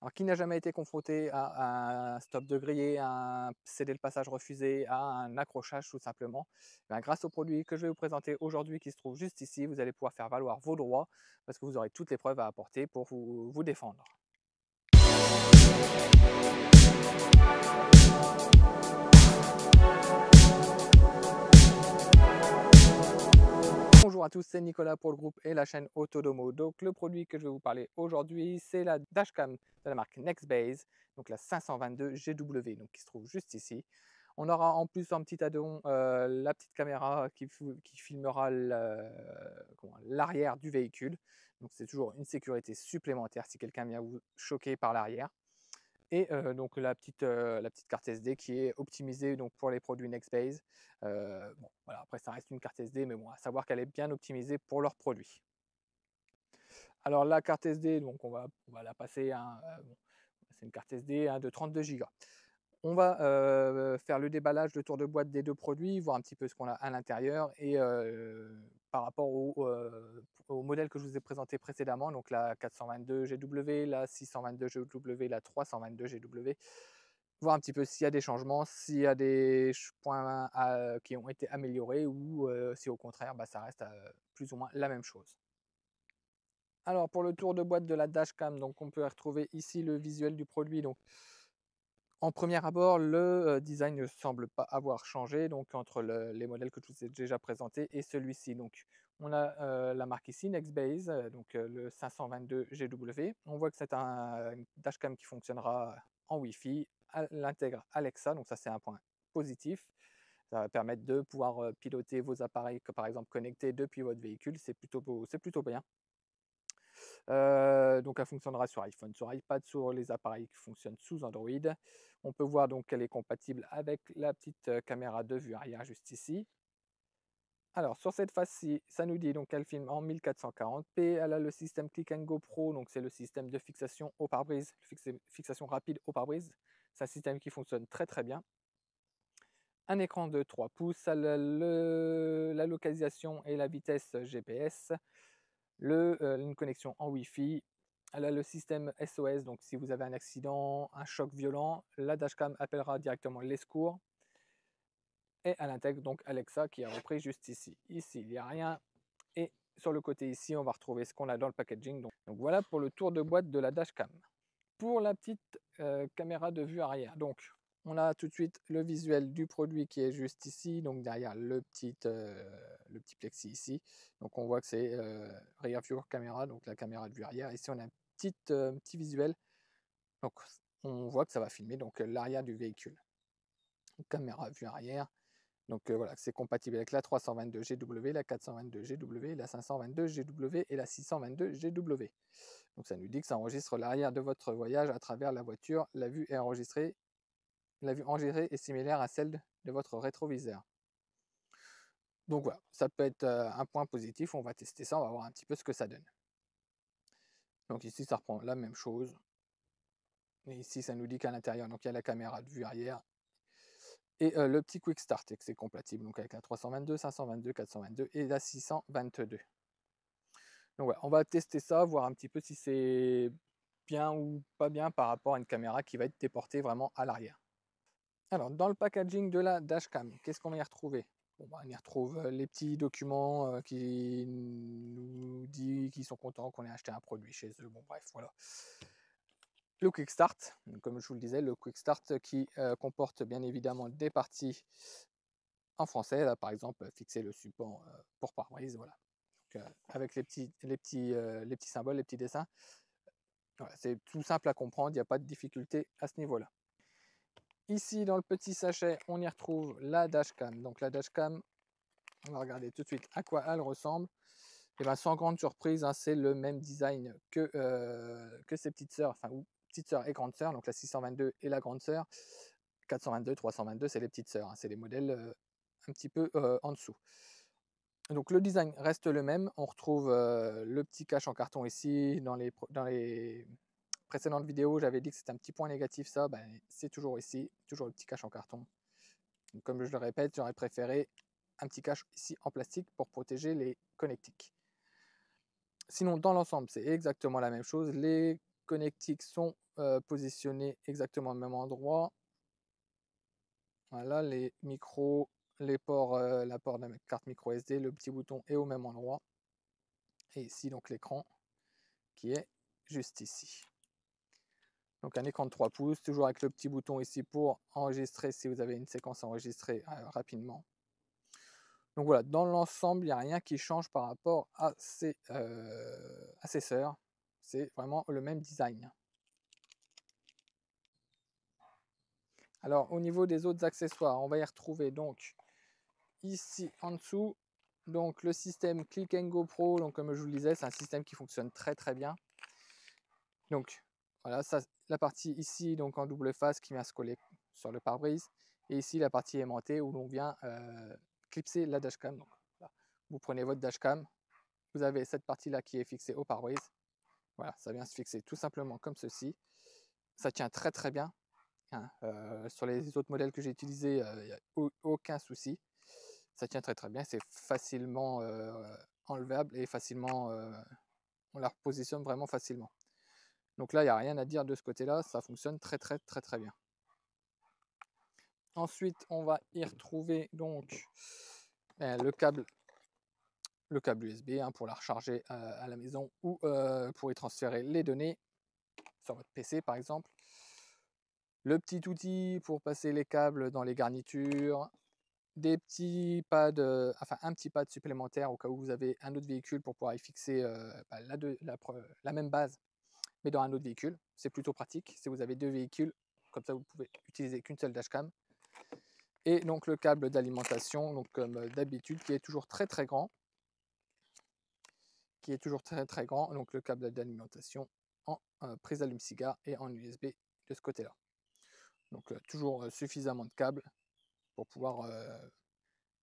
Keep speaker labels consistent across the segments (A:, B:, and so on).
A: Alors, qui n'a jamais été confronté à un stop de grillé, à un céder le passage refusé, à un accrochage tout simplement? Ben, grâce au produit que je vais vous présenter aujourd'hui qui se trouve juste ici, vous allez pouvoir faire valoir vos droits parce que vous aurez toutes les preuves à apporter pour vous défendre. Bonjour à tous, c'est Nicolas pour le groupe et la chaîne Autodomo. Donc le produit que je vais vous parler aujourd'hui, c'est la dashcam de la marque Nextbase, donc la 522 GW, donc qui se trouve juste ici. On aura en plus un petit add-on, la petite caméra qui filmera l'arrière du véhicule. Donc c'est toujours une sécurité supplémentaire si quelqu'un vient vous choquer par l'arrière. Et donc la petite carte SD qui est optimisée donc pour les produits Nextbase. Bon, voilà, après ça reste une carte SD, mais bon, à savoir qu'elle est bien optimisée pour leurs produits. Alors la carte SD, donc on va la passer bon, c'est une carte SD de 32 Go. On va faire le déballage, le tour de boîte des deux produits, voir un petit peu ce qu'on a à l'intérieur et par rapport au modèle que je vous ai présenté précédemment, donc la 422 GW, la 622 GW, la 322 GW, voir un petit peu s'il y a des changements, s'il y a des points qui ont été améliorés ou si au contraire bah, ça reste plus ou moins la même chose. Alors pour le tour de boîte de la dashcam, donc on peut retrouver ici le visuel du produit. Donc en premier abord, le design ne semble pas avoir changé donc entre les modèles que je vous ai déjà présentés et celui-ci. Donc on a la marque ici, Nextbase, donc le 522 GW. On voit que c'est une dashcam qui fonctionnera en Wi-Fi. Elle intègre Alexa, donc ça c'est un point positif. Ça va permettre de pouvoir piloter vos appareils, par exemple connectés depuis votre véhicule. C'est plutôt bien. Donc elle fonctionnera sur iPhone, sur iPad, sur les appareils qui fonctionnent sous Android. On peut voir donc qu'elle est compatible avec la petite caméra de vue arrière juste ici. Alors sur cette face-ci, ça nous dit donc qu'elle filme en 1440p. Elle a le système Click and Go Pro, donc c'est le système de fixation au pare-brise, fixation rapide au pare-brise. C'est un système qui fonctionne très très bien. Un écran de 3 pouces, la localisation et la vitesse GPS, une connexion en Wi-Fi. Elle a le système SOS, donc si vous avez un accident, un choc violent, la dashcam appellera directement les secours. Et elle intègre donc Alexa qui est repris juste ici. Ici, il n'y a rien. Et sur le côté ici, on va retrouver ce qu'on a dans le packaging. Donc voilà pour le tour de boîte de la dashcam. Pour la petite caméra de vue arrière, donc on a tout de suite le visuel du produit qui est juste ici, donc derrière le petit plexi ici. Donc on voit que c'est Rear View Camera, donc la caméra de vue arrière. Ici on a un petit visuel, donc on voit que ça va filmer donc l'arrière du véhicule. Caméra vue arrière, donc voilà, c'est compatible avec la 322 GW, la 422 GW, la 522 GW et la 622 GW. Donc ça nous dit que ça enregistre l'arrière de votre voyage à travers la voiture. La vue enregistrée est similaire à celle de votre rétroviseur. Donc voilà, ça peut être un point positif. On va tester ça, on va voir un petit peu ce que ça donne. Donc ici, ça reprend la même chose. Et ici, ça nous dit qu'à l'intérieur, donc il y a la caméra de vue arrière et le petit Quick Start, et que c'est compatible donc avec la 322, 522, 422 et la 622. Donc voilà, on va tester ça, voir un petit peu si c'est bien ou pas bien par rapport à une caméra qui va être déportée vraiment à l'arrière. Alors, dans le packaging de la dashcam, qu'est-ce qu'on va y retrouver? Bon, bah, on y retrouve les petits documents qui nous disent qu'ils sont contents qu'on ait acheté un produit chez eux. Bon, bref, voilà. Le Quick Start, comme je vous le disais, le Quick Start qui comporte bien évidemment des parties en français. Là, par exemple, fixer le support pour pare-brise, voilà. Donc, avec les petits symboles, les petits dessins. Voilà, c'est tout simple à comprendre, il n'y a pas de difficulté à ce niveau-là. Ici, dans le petit sachet, on y retrouve la dashcam. Donc la dashcam, on va regarder tout de suite à quoi elle ressemble. Et bien, sans grande surprise, hein, c'est le même design que ses petites sœurs, enfin, ou petites sœurs et grandes sœurs, donc la 622 et la grande sœur. 422, 322, c'est les petites sœurs, hein, c'est les modèles un petit peu en dessous. Donc le design reste le même. On retrouve le petit cache en carton ici. Dans les précédentes vidéos, j'avais dit que c'était un petit point négatif, ça. Ben, c'est toujours ici, toujours le petit cache en carton. Donc, comme je le répète, j'aurais préféré un petit cache ici en plastique pour protéger les connectiques. Sinon, dans l'ensemble, c'est exactement la même chose. Les connectiques sont positionnés exactement au même endroit. Voilà, les micros, les ports, la port de la carte micro SD, le petit bouton est au même endroit. Et ici, donc l'écran qui est juste ici. Donc un écran de 3 pouces, toujours avec le petit bouton ici pour enregistrer si vous avez une séquence enregistrée rapidement. Donc voilà, dans l'ensemble, il n'y a rien qui change par rapport à ces sœurs. C'est vraiment le même design. Alors au niveau des autres accessoires, on va y retrouver donc ici en dessous donc le système Click & Go Pro. Donc comme je vous le disais, c'est un système qui fonctionne très très bien. Donc voilà, ça, la partie ici donc en double face qui vient se coller sur le pare-brise, et ici la partie aimantée où l'on vient clipser la dashcam. Donc voilà, vous prenez votre dashcam, vous avez cette partie là qui est fixée au pare-brise. Voilà, ça vient se fixer tout simplement comme ceci. Ça tient très très bien. Hein. Sur les autres modèles que j'ai utilisés, il n'y a aucun souci. Ça tient très très bien, c'est facilement enlevable et facilement, on la repositionne vraiment facilement. Donc là, il n'y a rien à dire de ce côté-là, ça fonctionne très très très très bien. Ensuite, on va y retrouver donc le câble USB hein, pour la recharger à la maison ou pour y transférer les données sur votre PC par exemple. Le petit outil pour passer les câbles dans les garnitures, des petits pads, enfin un petit pad supplémentaire au cas où vous avez un autre véhicule pour pouvoir y fixer la même base mais dans un autre véhicule. C'est plutôt pratique si vous avez deux véhicules, comme ça vous pouvez utiliser qu'une seule dashcam. Et donc le câble d'alimentation, donc comme d'habitude, qui est toujours très très grand. Donc le câble d'alimentation en prise allume-cigare et en USB de ce côté-là. Donc toujours suffisamment de câbles pour pouvoir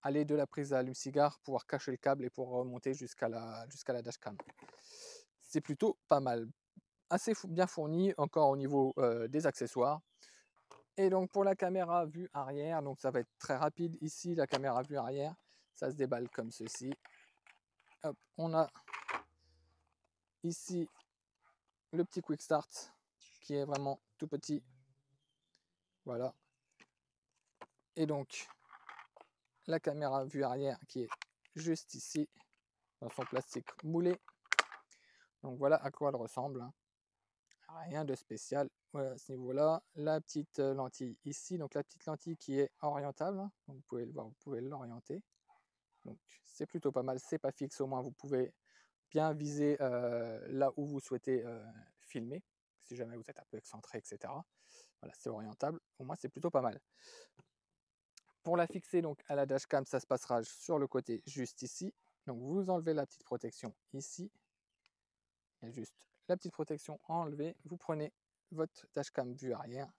A: aller de la prise allume-cigare, pouvoir cacher le câble et pour remonter jusqu'à la dashcam. C'est plutôt pas mal. Assez bien fourni encore au niveau des accessoires. Et donc pour la caméra vue arrière, donc ça va être très rapide ici, la caméra vue arrière, ça se déballe comme ceci. Hop, on a ici le petit quick start qui est vraiment tout petit. Voilà. Et donc la caméra vue arrière qui est juste ici dans son plastique moulé. Donc voilà à quoi elle ressemble. Rien de spécial à ce niveau-là. La petite lentille ici, donc la petite lentille qui est orientable. Donc vous pouvez le voir, vous pouvez l'orienter. Donc c'est plutôt pas mal, c'est pas fixe, au moins vous pouvez bien viser là où vous souhaitez filmer, si jamais vous êtes un peu excentré, etc. Voilà, c'est orientable, au moins c'est plutôt pas mal. Pour la fixer donc à la dashcam, ça se passera sur le côté juste ici. Donc vous enlevez la petite protection ici. Il y a juste la petite protection enlevée. Vous prenez votre dashcam vue arrière,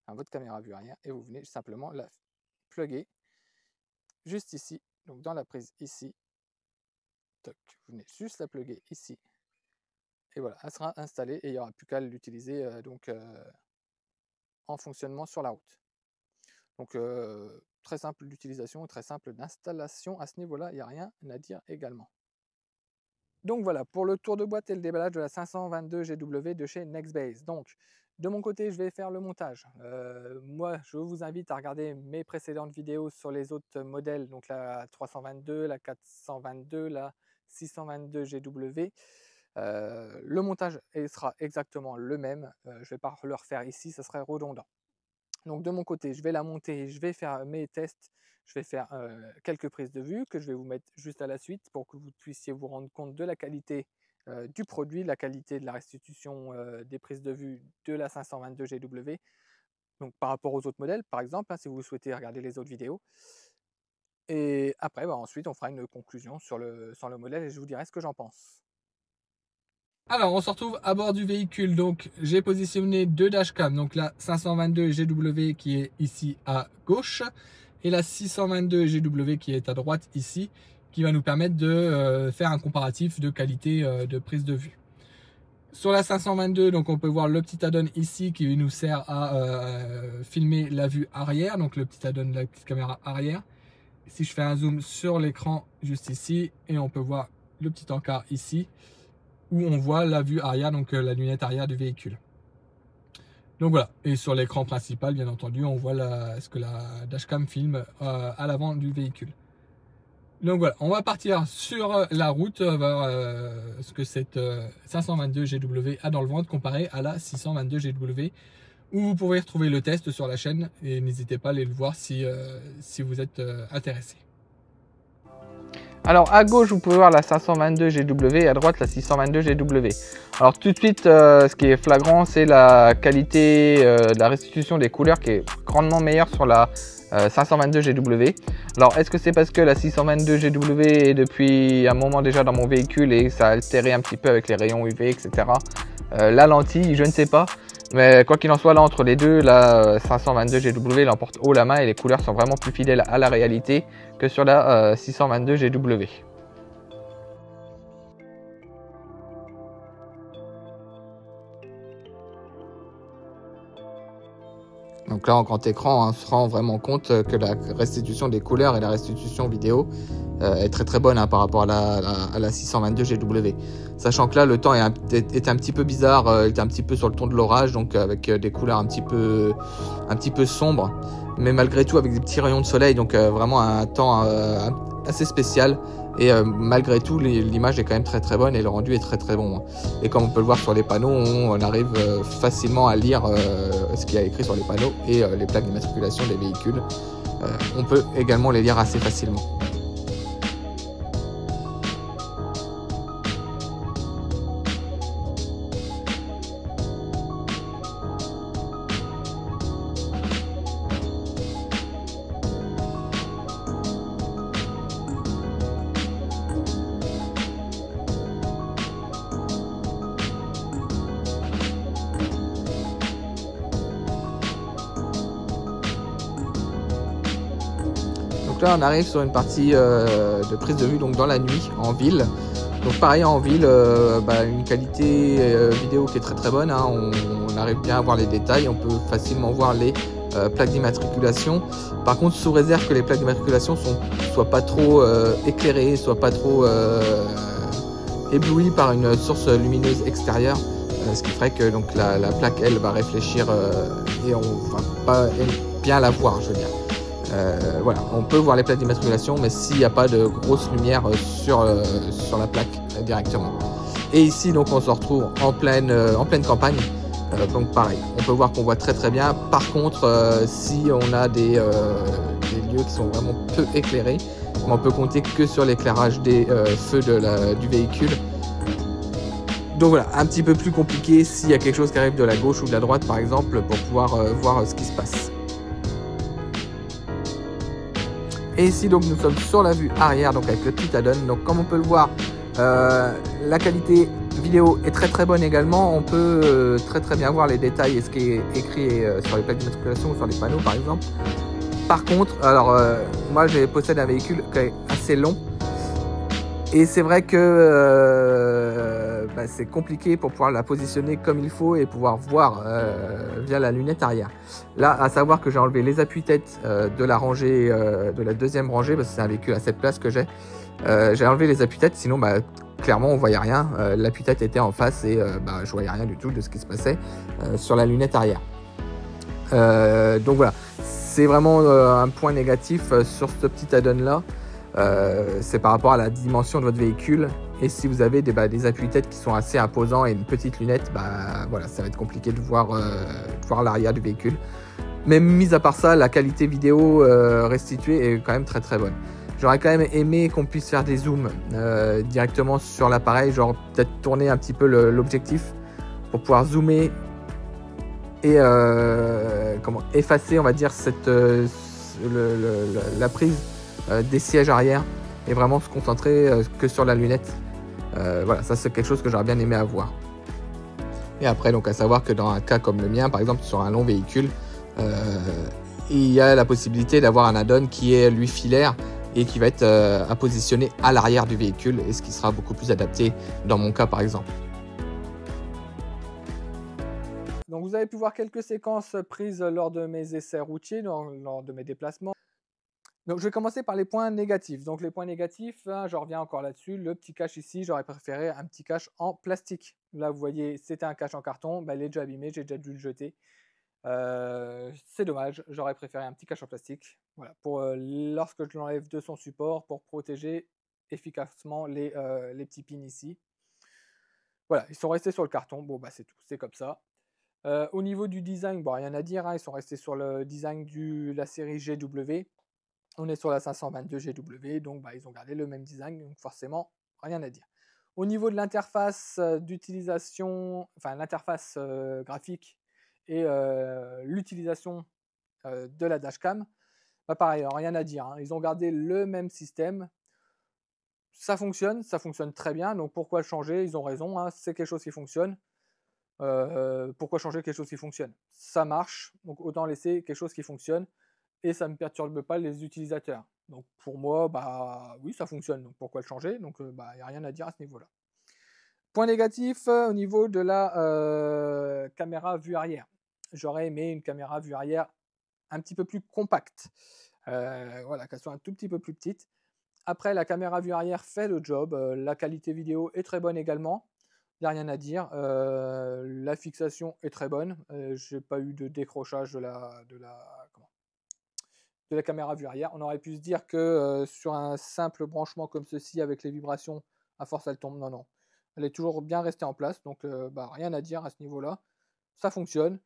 A: enfin, votre caméra vue arrière, et vous venez simplement la plugger juste ici, donc dans la prise ici. Toc, vous venez juste la plugger ici. Et voilà, elle sera installée et il n'y aura plus qu'à l'utiliser en fonctionnement sur la route. Donc très simple d'utilisation et très simple d'installation à ce niveau-là, il n'y a rien à dire également. Donc voilà, pour le tour de boîte et le déballage de la 522 GW de chez Nextbase. Donc de mon côté, je vais faire le montage. Moi, je vous invite à regarder mes précédentes vidéos sur les autres modèles, donc la 322, la 422, la 622 GW. Le montage sera exactement le même. Je ne vais pas le refaire ici, ça serait redondant. Donc de mon côté, je vais la monter, je vais faire mes tests, je vais faire quelques prises de vue que je vais vous mettre juste à la suite pour que vous puissiez vous rendre compte de la qualité du produit, la qualité de la restitution des prises de vue de la 522 GW. Donc par rapport aux autres modèles, par exemple, hein, si vous souhaitez regarder les autres vidéos. Et après, ensuite, on fera une conclusion sur le modèle et je vous dirai ce que j'en pense. Alors, on se retrouve à bord du véhicule. Donc, j'ai positionné deux dashcams. Donc, la 522 GW qui est ici à gauche et la 622 GW qui est à droite ici, qui va nous permettre de faire un comparatif de qualité de prise de vue. Sur la 522, donc on peut voir le petit add-on ici qui nous sert à filmer la vue arrière, donc le petit add-on de la petite caméra arrière. Si je fais un zoom sur l'écran juste ici, et on peut voir le petit encart ici.
B: où on voit la vue arrière, donc la lunette arrière du véhicule. Donc voilà, et sur l'écran principal, bien entendu, on voit ce que la dashcam filme à l'avant du véhicule. Donc voilà, on va partir sur la route vers ce que cette 522 GW a dans le ventre comparé à la 622 GW, où vous pourrez retrouver le test sur la chaîne et n'hésitez pas à aller le voir si vous êtes intéressé.
A: Alors à gauche, vous pouvez voir la 522 GW et à droite la 622 GW. Alors tout de suite, ce qui est flagrant, c'est la qualité de la restitution des couleurs qui est grandement meilleure sur la 522 GW. Alors est-ce que c'est parce que la 622 GW est depuis un moment déjà dans mon véhicule et ça a altéré un petit peu avec les rayons UV, etc. La lentille, je ne sais pas. Mais quoi qu'il en soit, là entre les deux, la 522 GW l'emporte haut la main et les couleurs sont vraiment plus fidèles à la réalité que sur la 622 GW. Donc là en grand écran, on se rend vraiment compte que la restitution des couleurs et la restitution vidéo est très bonne par rapport à la 622 GW. Sachant que là le temps est un petit peu bizarre, il est un petit peu sur le ton de l'orage, donc avec des couleurs un petit peu sombres, mais malgré tout avec des petits rayons de soleil, donc vraiment un temps assez spécial. Et malgré tout, l'image est quand même très bonne et le rendu est très bon. Et comme on peut le voir sur les panneaux, on arrive facilement à lire ce qu'il y a écrit sur les panneaux et les plaques d'immatriculation des véhicules. On peut également les lire assez facilement. Donc là on arrive sur une partie de prise de vue donc dans la nuit en ville. Donc pareil en ville, une qualité vidéo qui est très bonne, hein. On arrive bien à voir les détails, on peut facilement voir les plaques d'immatriculation. Par contre sous réserve que les plaques d'immatriculation soient pas trop éclairées, soient pas trop éblouies par une source lumineuse extérieure, ce qui ferait que donc, la plaque elle va réfléchir et on va pas bien la voir, je veux dire. Voilà, on peut voir les plaques d'immatriculation, mais s'il n'y a pas de grosse lumière sur la plaque directement. Et ici, donc, on se retrouve en pleine campagne. Donc pareil, on peut voir qu'on voit très bien. Par contre, si on a des lieux qui sont vraiment peu éclairés, on peut compter que sur l'éclairage des feux du véhicule. Donc voilà, un petit peu plus compliqué s'il y a quelque chose qui arrive de la gauche ou de la droite, par exemple, pour pouvoir voir ce qui se passe. Et ici donc nous sommes sur la vue arrière, donc avec le petit add-on. Donc comme on peut le voir, la qualité vidéo est très bonne également. On peut très bien voir les détails et ce qui est écrit sur les plaques d'immatriculation ou sur les panneaux par exemple. Par contre, alors moi je possède un véhicule qui est assez long. Et c'est vrai que c'est compliqué pour pouvoir la positionner comme il faut et pouvoir voir via la lunette arrière. Là, à savoir que j'ai enlevé les appuis-têtes de la rangée, de la deuxième rangée, parce que c'est un véhicule à 7 places que j'ai. J'ai enlevé les appuis-têtes, sinon clairement on voyait rien. L'appui-tête était en face et je voyais rien du tout de ce qui se passait sur la lunette arrière. Donc voilà, c'est vraiment un point négatif sur ce petit add-on là. C'est par rapport à la dimension de votre véhicule, et si vous avez des appuis-têtes qui sont assez imposants et une petite lunette, voilà, ça va être compliqué de voir l'arrière du véhicule. Mais mis à part ça, la qualité vidéo restituée est quand même très bonne. J'aurais quand même aimé qu'on puisse faire des zooms directement sur l'appareil, genre peut-être tourner un petit peu l'objectif pour pouvoir zoomer et effacer, on va dire, la prise des sièges arrière et vraiment se concentrer que sur la lunette. Voilà, ça c'est quelque chose que j'aurais bien aimé avoir. Et après, donc à savoir que dans un cas comme le mien, par exemple sur un long véhicule, il y a la possibilité d'avoir un add-on qui est lui filaire et qui va être à positionner à l'arrière du véhicule, et ce qui sera beaucoup plus adapté dans mon cas par exemple. Donc vous avez pu voir quelques séquences prises lors de mes essais routiers, lors de mes déplacements. Donc, je vais commencer par les points négatifs. Donc, les points négatifs, hein, je reviens encore là-dessus. Le petit cache ici, j'aurais préféré un petit cache en plastique. Là, vous voyez, c'était un cache en carton. Bah, il est déjà abîmé, j'ai déjà dû le jeter. C'est dommage, j'aurais préféré un petit cache en plastique. Voilà, pour lorsque je l'enlève de son support, pour protéger efficacement les petits pins ici. Voilà, ils sont restés sur le carton. Bon, bah, c'est tout, c'est comme ça. Au niveau du design, bon, rien à dire, hein, ils sont restés sur le design de la série GW. On est sur la 522 GW, donc bah, ils ont gardé le même design, donc forcément, rien à dire. Au niveau de l'interface d'utilisation, enfin l'interface graphique et l'utilisation de la dashcam, bah, pareil, hein, rien à dire, hein. Ils ont gardé le même système. Ça fonctionne très bien, donc pourquoi le changer? Ils ont raison, hein, c'est quelque chose qui fonctionne. Pourquoi changer quelque chose qui fonctionne? Ça marche, donc autant laisser quelque chose qui fonctionne et ça ne perturbe pas les utilisateurs. Donc pour moi, bah oui, ça fonctionne, donc pourquoi le changer? Donc bah, il n'y a rien à dire à ce niveau-là. Point négatif, au niveau de la caméra vue arrière. J'aurais aimé une caméra vue arrière un petit peu plus compacte. Voilà, qu'elle soit un tout petit peu plus petite. Après, la caméra vue arrière fait le job. La qualité vidéo est très bonne également. Il n'y a rien à dire. La fixation est très bonne. Je n'ai pas eu de décrochage de la caméra vue arrière. On aurait pu se dire que sur un simple branchement comme ceci, avec les vibrations, à force elle tombe. Non, non. Elle est toujours bien restée en place. Donc, bah, rien à dire à ce niveau-là. Ça fonctionne.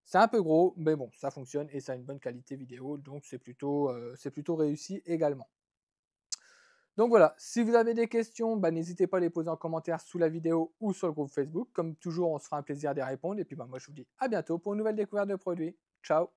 A: C'est un peu gros, mais bon, ça fonctionne et ça a une bonne qualité vidéo. Donc, c'est plutôt réussi également. Donc voilà, si vous avez des questions, bah, n'hésitez pas à les poser en commentaire sous la vidéo ou sur le groupe Facebook. Comme toujours, on se fera un plaisir d'y répondre. Et puis bah, moi, je vous dis à bientôt pour une nouvelle découverte de produits. Ciao!